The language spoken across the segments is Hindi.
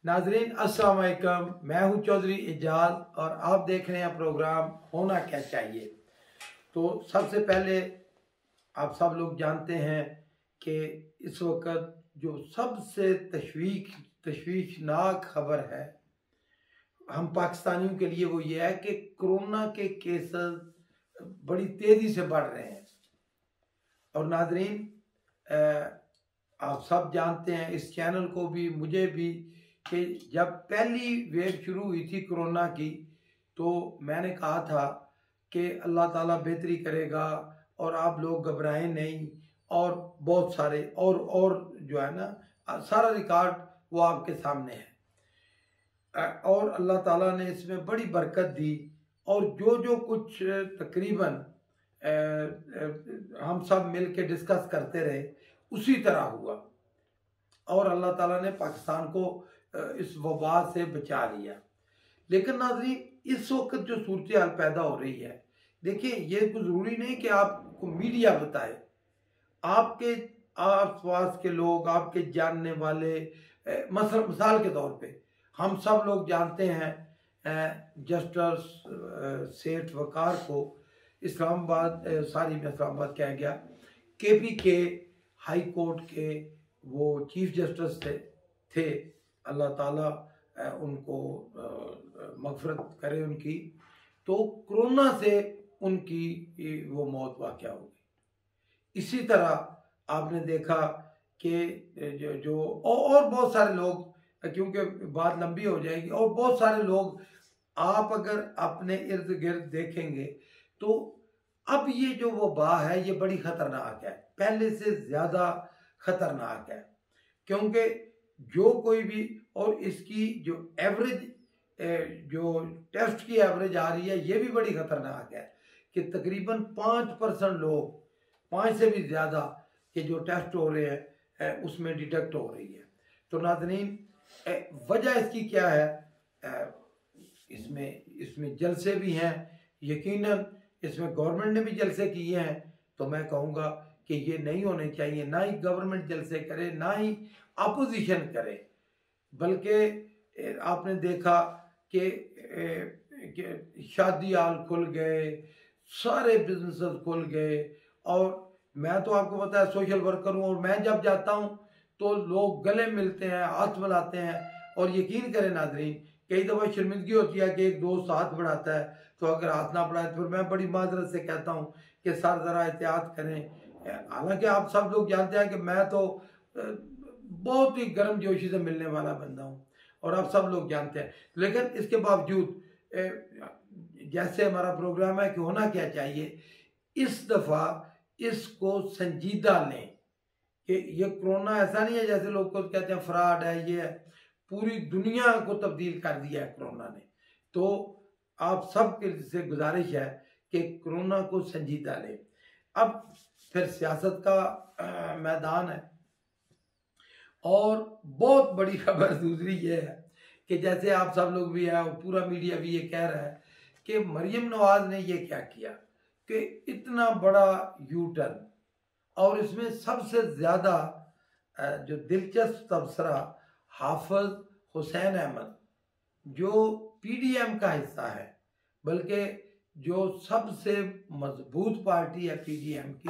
नाजरीन अस्सलाम वालेकुम, मैं हूं चौधरी एजाज और आप देख रहे हैं प्रोग्राम होना क्या चाहिए। तो सबसे पहले आप सब लोग जानते हैं कि इस वक्त जो सबसे तशवीशनाक खबर है हम पाकिस्तानियों के लिए वो ये है कि कोरोना के केसेस बड़ी तेज़ी से बढ़ रहे हैं। और नाजरीन आप सब जानते हैं, इस चैनल को भी मुझे भी, कि जब पहली वेव शुरू हुई थी कोरोना की तो मैंने कहा था कि अल्लाह ताला बेहतरी करेगा और आप लोग घबराएं नहीं, और बहुत सारे और जो है ना सारा रिकॉर्ड वो आपके सामने है और अल्लाह ताला ने इसमें बड़ी बरकत दी। और जो जो कुछ तकरीबन हम सब मिल के डिस्कस करते रहे उसी तरह हुआ और अल्लाह ताला ने पाकिस्तान को इस वबा से बचा लिया। लेकिन नाज़रीन इस वक्त जो सूरत हाल पैदा हो रही है, देखिए ये कोई ज़रूरी नहीं कि आपको मीडिया बताए, आपके आस पास के लोग, आपके जानने वाले, मिसाल के तौर पे हम सब लोग जानते हैं जस्टिस सेठ वकार को इस्लामाबाद में इस्लामाबाद क्या गया, केपी के हाई कोर्ट के वो चीफ जस्टिस थे। अल्लाह ताला उनको मगफरत करे उनकी। तो कोरोना से उनकी वो मौत वाक़या हो गई। इसी तरह आपने देखा कि जो और बहुत सारे लोग, क्योंकि बात लंबी हो जाएगी, और बहुत सारे लोग आप अगर अपने इर्द गिर्द देखेंगे तो अब ये जो वबा है ये बड़ी ख़तरनाक है, पहले से ज़्यादा ख़तरनाक है। क्योंकि जो कोई भी, और इसकी जो एवरेज जो टेस्ट की एवरेज आ रही है ये भी बड़ी ख़तरनाक है कि तकरीबन 5% लोग, 5 से भी ज़्यादा के जो टेस्ट हो रहे हैं उसमें डिटेक्ट हो रही है। तो नाज़रीन वजह इसकी क्या है, इसमें जलसे भी हैं, यकीनन इसमें गवर्नमेंट ने भी जलसे किए हैं। तो मैं कहूँगा कि ये नहीं होने चाहिए, ना ही गवर्नमेंट जलसे करे ना ही अपोजिशन करे। बल्कि आपने देखा कि शादी हाल खुल गए, सारे बिजनेसेस खुल गए। और मैं तो आपको पता है सोशल वर्कर हूँ, और मैं जब जाता हूँ तो लोग गले मिलते हैं, हाथ मिलाते हैं। और यकीन करें नाजरीन, कई दफ़ा शर्मिंदगी होती है कि एक दोस्त हाथ बढ़ाता है तो अगर हाथ ना बढ़ाए तो फिर मैं बड़ी माजरत से कहता हूँ कि सर ज़रा एहतियात करें। हालांकि आप सब लोग जानते हैं कि मैं तो बहुत ही गर्म जोशी से मिलने वाला बंदा हूँ और आप सब लोग जानते हैं। लेकिन इसके बावजूद जैसे हमारा प्रोग्राम है कि होना क्या चाहिए, इस दफ़ा इसको संजीदा लें कि ये कोरोना ऐसा नहीं है जैसे लोग को कहते हैं फ्रॉड है, ये है। पूरी दुनिया को तब्दील कर दिया है कोरोना ने। तो आप सब के से गुजारिश है कि कोरोना को संजीदा लें। अब फिर सियासत का मैदान है, और बहुत बड़ी खबर दूसरी ये है कि जैसे आप सब लोग भी हैं और पूरा मीडिया भी ये कह रहा है कि मरियम नवाज ने ये क्या किया कि इतना बड़ा यू टर्न। और इसमें सबसे ज़्यादा जो दिलचस्प तबसरा हाफिज हुसैन अहमद, जो पीडीएम का हिस्सा है, बल्कि जो सबसे मजबूत पार्टी है पीडीएम की,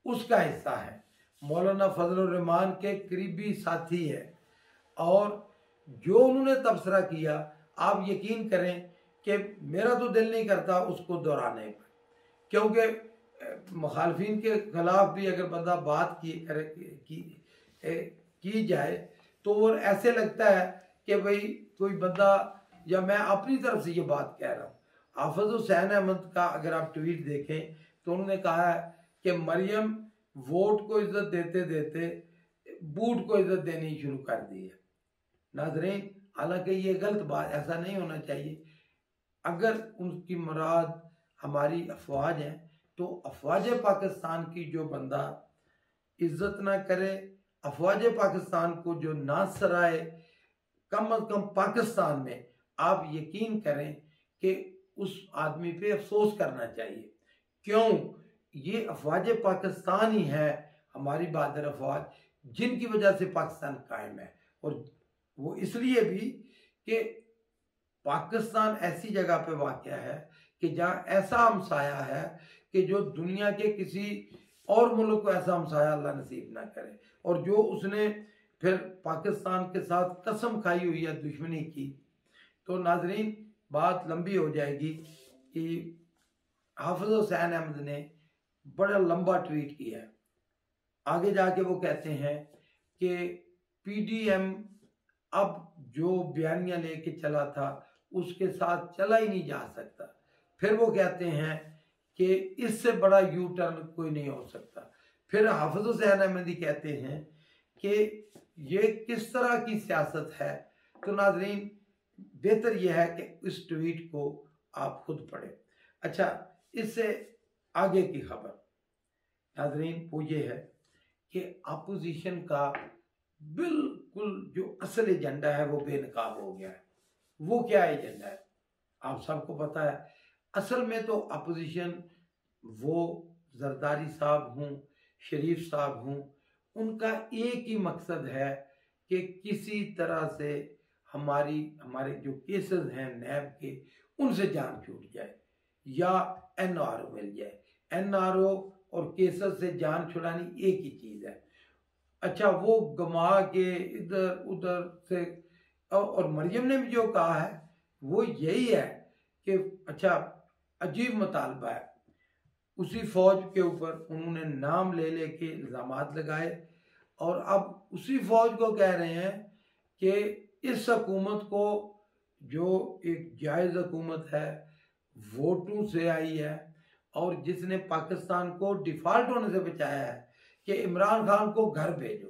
उसका हिस्सा है, मौलाना फजलुर रहमान के करीबी साथी है। और जो उन्होंने तबसरा किया, आप यकीन करें कि मेरा तो दिल नहीं करता उसको दोहराने पर, क्योंकि मुखालफिन के खिलाफ भी अगर बंदा बात की जाए तो वो ऐसे लगता है कि भाई कोई बंदा, या मैं अपनी तरफ से ये बात कह रहा हूँ। हाफिज हुसैन अहमद का अगर आप ट्वीट देखें तो उन्होंने कहा है कि मरियम वोट को इज्जत देते देते बूट को इज्जत देनी शुरू कर दी है। नाजरीन हालांकि ये गलत बात, ऐसा नहीं होना चाहिए। अगर उनकी मुराद हमारी अफवाज है तो अफवाज पाकिस्तान की जो बंदा इज्जत ना करे, अफवाज पाकिस्तान को जो ना सराए, कम अज कम पाकिस्तान में आप यकीन करें कि उस आदमी पे अफसोस करना चाहिए। क्यों? ये अफवाज पाकिस्तान ही है, हमारी बहादुर अफवाज, जिनकी वजह से पाकिस्तान कायम है। और वो इसलिए भी कि पाकिस्तान ऐसी जगह पे वाक़या है कि जहाँ ऐसा हमसाया है कि जो दुनिया के किसी और मुल्क को ऐसा हमसाया अल्लाह नसीब ना करे। और जो उसने फिर पाकिस्तान के साथ कसम खाई हुई है दुश्मनी की। तो नाजरीन, बात लंबी हो जाएगी कि हाफिज हुसैन अहमद ने बड़ा लंबा ट्वीट किया है। आगे जाके वो कहते हैं कि पीडीएम अब जो बयानियां लेके चला था उसके साथ चला ही नहीं जा सकता। फिर वो कहते हैं कि इससे बड़ा यू टर्न कोई नहीं हो सकता। फिर हाफिज हुसैन अहमदी कहते हैं कि ये किस तरह की सियासत है। तो नाजरीन, बेहतर यह है कि इस ट्वीट को आप खुद पढ़ें। अच्छा, इससे आगे की खबर नाजरीन वो ये है कि अपोजिशन का बिल्कुल जो असल एजेंडा है वो बेनकाब हो गया है। वो क्या एजेंडा है आप सबको पता है। असल में तो अपोजिशन वो जरदारी साहब हूँ, शरीफ साहब हूँ, उनका एक ही मकसद है कि किसी तरह से हमारे जो केसेस हैं नैब के, उनसे जान छूट जाए या एनआरओ मिल जाए। एनआरओ और केसेस से जान छुड़ानी एक ही चीज़ है। अच्छा, वो गमा के इधर उधर से, और मरियम ने भी जो कहा है वो यही है कि अच्छा, अजीब मुतालबा है। उसी फौज के ऊपर उन्होंने नाम ले लेके इल्ज़ामात लगाए और अब उसी फौज को कह रहे हैं कि इस हुकूमत को, जो एक जायज़ हुकूमत है, वोटों से आई है और जिसने पाकिस्तान को डिफॉल्ट होने से बचाया है, कि इमरान खान को घर भेजो।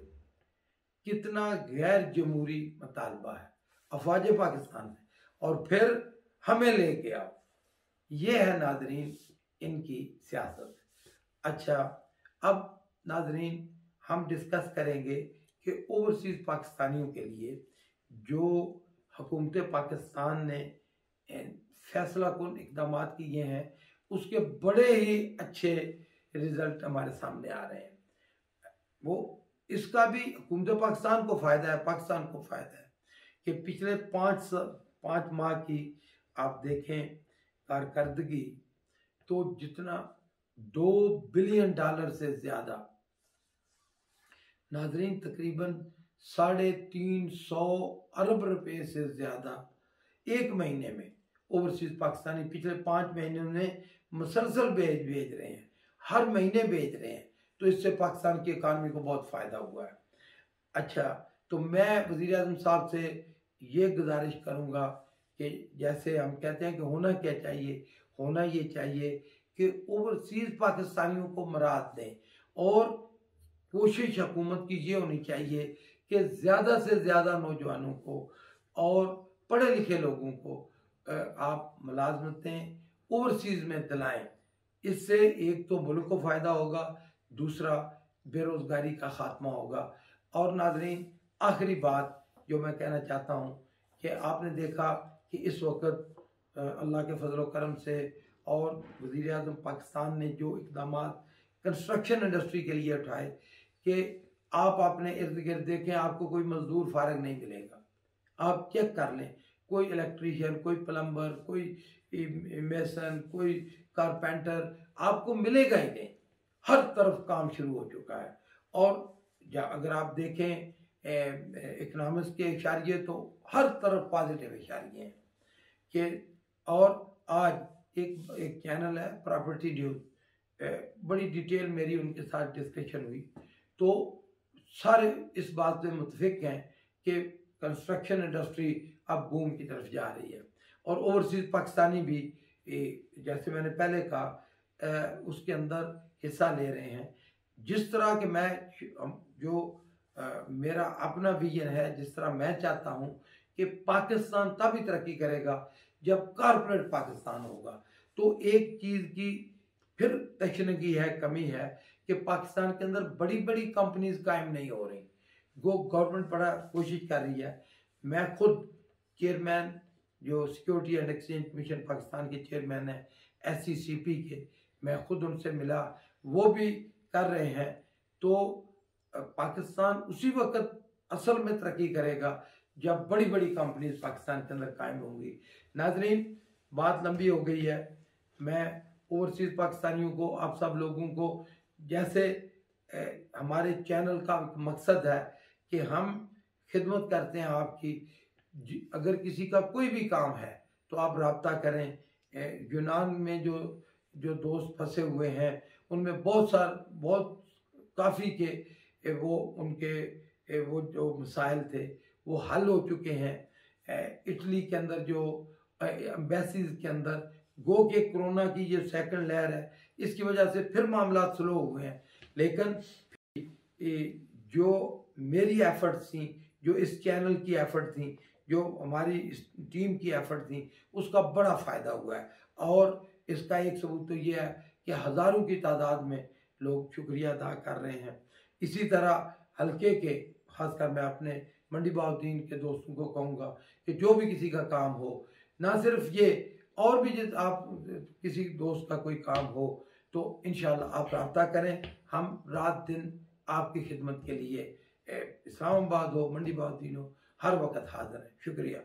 कितना गैर जमहूरी मुतालबा है अफवाज पाकिस्तान में, और फिर हमें लेके आओ। ये है नाजरीन इनकी सियासत। अच्छा, अब नाजरीन हम डिस्कस करेंगे कि ओवरसीज पाकिस्तानियों के लिए जो हुकूमत पाकिस्तान ने फैसला कुन इकदाम किए हैं, उसके बड़े ही अच्छे रिजल्ट हमारे सामने आ रहे हैं। वो इसका भी हुकूमत पाकिस्तान को फ़ायदा है, पाकिस्तान को फ़ायदा है कि पिछले 5 माह की आप देखें कारकर्दगी, तो जितना $2 बिलियन से ज़्यादा, नाजरीन तकरीबन 350 अरब रुपए से ज़्यादा एक महीने में ओवरसीज पाकिस्तानी पिछले 5 महीनों में मुसलसल भेज रहे हैं, हर महीने भेज रहे हैं। तो इससे पाकिस्तान की इकानमी को बहुत फ़ायदा हुआ है। अच्छा, तो मैं वज़ीर आज़म साहब से ये गुजारिश करूँगा कि जैसे हम कहते हैं कि होना क्या चाहिए, होना ये चाहिए कि ओवरसीज़ पाकिस्तानियों को मराद दें, और कोशिश हुकूमत की ये होनी चाहिए कि ज़्यादा से ज़्यादा नौजवानों को और पढ़े लिखे लोगों को आप मुलाजमतें ओवरसीज़ में दिलाएं। इससे एक तो मुल्क को फ़ायदा होगा, दूसरा बेरोज़गारी का ख़ात्मा होगा। और नाज़रीन, आखिरी बात जो मैं कहना चाहता हूँ कि आपने देखा कि इस वक्त अल्लाह के फजल करम से और वज़ीर आज़म पाकिस्तान ने जो इक़दाम कंस्ट्रक्शन इंडस्ट्री के लिए उठाए कि आप अपने इर्द गिर्द देखें, आपको कोई मजदूर फारग नहीं मिलेगा। आप चेक कर लें, कोई इलेक्ट्रीशियन, कोई प्लम्बर, कोई मेसन, कोई कारपेंटर आपको मिलेगा ही नहीं। हर तरफ काम शुरू हो चुका है। और अगर आप देखें इकनॉमिक्स के इशारे तो हर तरफ पॉजिटिव इशारे हैं कि, और आज एक चैनल है प्रॉपर्टी न्यूज़, बड़ी डिटेल मेरी उनके साथ डिस्कशन हुई, तो सारे इस बात पे मुतफिक हैं कि कंस्ट्रक्शन इंडस्ट्री अब बूम की तरफ जा रही है। और ओवरसीज पाकिस्तानी भी जैसे मैंने पहले कहा उसके अंदर हिस्सा ले रहे हैं। जिस तरह के मेरा अपना विजन है, जिस तरह मैं चाहता हूं कि पाकिस्तान तभी तरक्की करेगा जब कारपोरेट पाकिस्तान होगा। तो एक चीज़ की फिर तशनगी है, कमी है कि पाकिस्तान के अंदर बड़ी बड़ी कंपनीज कायम नहीं हो रही। गवर्नमेंट बड़ा कोशिश कर रही है। मैं खुद चेयरमैन, जो security and exchange commission Pakistan के चेयरमैन है SCCP के, मैं खुद उनसे मिला, वो भी कर रहे हैं। तो पाकिस्तान उसी वक्त असल में तरक्की करेगा जब बड़ी बड़ी कंपनीज पाकिस्तान के अंदर कायम होंगी। नाजरीन, बात लंबी हो गई है। मैं ओवरसीज़ पाकिस्तानियों को, आप सब लोगों को, जैसे हमारे चैनल का मकसद है कि हम खिदमत करते हैं आपकी। अगर किसी का कोई भी काम है तो आप रब्ता करें। यूनान में जो जो दोस्त फंसे हुए हैं उनमें बहुत काफ़ी के वो उनके वो जो मसाइल थे वो हल हो चुके हैं। इटली के अंदर जो एम्बेसीज के अंदर गो के कोरोना की ये सेकंड लहर है, इसकी वजह से फिर मामला स्लो हुए हैं। लेकिन जो मेरी एफर्ट्स थी, जो इस चैनल की एफर्ट थी, जो हमारी इस टीम की एफर्ट थी, उसका बड़ा फ़ायदा हुआ है। और इसका एक सबूत तो ये है कि हज़ारों की तादाद में लोग शुक्रिया अदा कर रहे हैं। इसी तरह हल्के के, खासकर मैं अपने मंडी बहाउद्दीन के दोस्तों को कहूँगा कि जो भी किसी का काम हो, ना सिर्फ ये, और भी जिस आप किसी दोस्त का कोई काम हो तो इंशाल्लाह आप रब्ता करें। हम रात दिन आपकी खिदमत के लिए, इस्लामाबाद हो, मंडी बहाउद्दीन हो, हर वक्त हाजिर है। शुक्रिया।